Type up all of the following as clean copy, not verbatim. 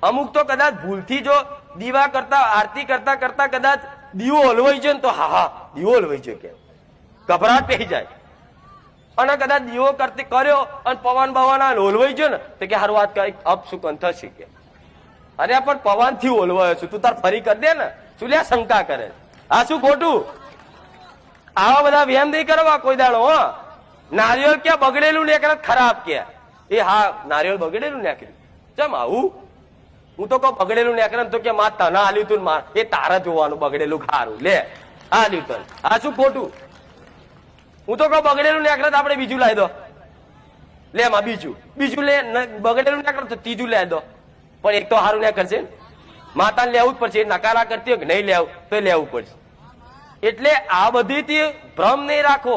અમુક તો કદાચ ભૂલથી જો દીવા કરતા આરતી કરતા કરતા કદાચ દીવો હલવાઈ જાય ને તો હા દીવો હલવાઈ જાય કે ગભરાટ થઈ જાય. અને કદાચ દીવો કરતી કર્યો અને પવન બવન હલવાઈ ગયો ને તો કે હારું વાત કઈ અપશુકન થશે કે અરે પણ પવન થી ઓલવાયો છું તું તાર ફરી કરી દે ને શું લે શંકા કરે આ શું ખોટું? આવા બધા વ્યાયામ નહીં કરવા કોઈ દાડો. હો નારિયેળ ક્યાં બગડેલું નીકળે ખરાબ કે એ હા નારિયેળ બગડેલું નીકળ્યું ચમ આવું? હું તો કહું બગડેલું નીકળે તો કે માં તને આલ્યું તું માર એ તારા જોવાનું બગડેલું ખારું લે આલ્યું તને આ શું ખોટું? હું તો કહું બગડેલું નીકળે તો આપણે બીજું લાવી દો લે માં બીજું લે બગડેલું નીકળે તો ત્રીજું લે દો પણ એક તો સારું ના કરશે માતાને લેવું જ પડશે. નકારા કરતી હોય કે નહીં લેવું તો લેવું પડશે. એટલે આ બધી ભ્રમ નહીં રાખો.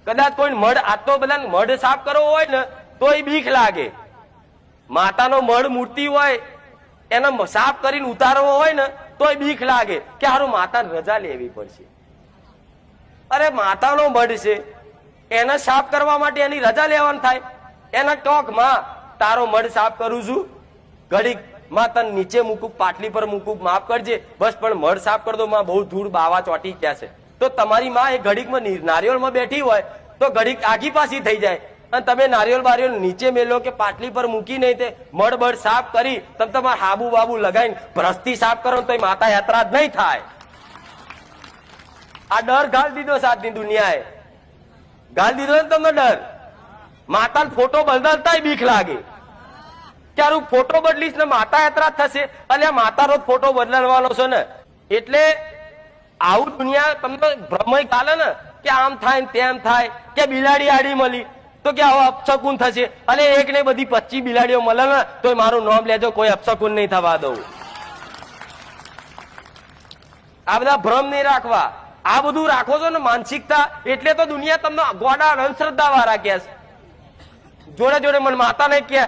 કદાચ કોઈ મઢ આ તો બધા મઢ સાફ કરવો હોય ને તો એ બીક લાગે. માતાનો મઢ મૂર્તિ હોય એને સાફ કરીને ઉતારવો હોય ને તો એ બીક લાગે કે હારું માતાને રજા લેવી પડશે. અરે માતાનો મઢ છે એને સાફ કરવા માટે એની રજા લેવાની થાય. એના ટોક માં તારો મઢ સાફ કરું છું ઘડીક માં તને નીચે મૂકું પાટલી પર મૂકું માફ કરજે બસ પણ મઢ સાફ કરી દો માં બહુ ધૂળ બાવા ચોટી ગયા છે. તો તમારી માં એ ઘડીકમાં નારિયેળમાં બેઠી હોય તો ઘડીક આગી પાછી થઈ જાય અને તમે નારિયેળ બારિયેળ નીચે મેલો કે પાટલી પર મૂકી નહીં તે મઢ બળ સાફ કરી તમે તમારે હાબુ બાબુ લગાવીને ભ્રસ્તી સાફ કરો તો માતા યાત્રા જ નહીં થાય. આ ડર ગાળ દીધો સાતની દુનિયાએ ગાળ દીધો ને તમને ડર. માતા ફોટો બદલતા બીક લાગે ક્યારું ફોટો બદલીશ ને માતા યાત્રા થશે અને આ માતાનો ફોટો બદલવાનો છે ને એટલે આવું દુનિયા તમને ભ્રમય ચાલે ને કે આમ થાય ને તેમ થાય કે બિલાડી આડી મળી તો કે આવો અપશકુન થશે અને એક ને બધી 25 બિલાડીઓ મળે ને તો મારું નામ લેજો કોઈ અપશકુન નહીં થવા દઉં. આ બધા ભ્રમ નહીં રાખવા. આ બધું રાખો છો ને માનસિકતા એટલે તો દુનિયા તમને ગોડા અંધશ્રદ્ધા વાળા કે જોડે જોડે મને માતા ને કે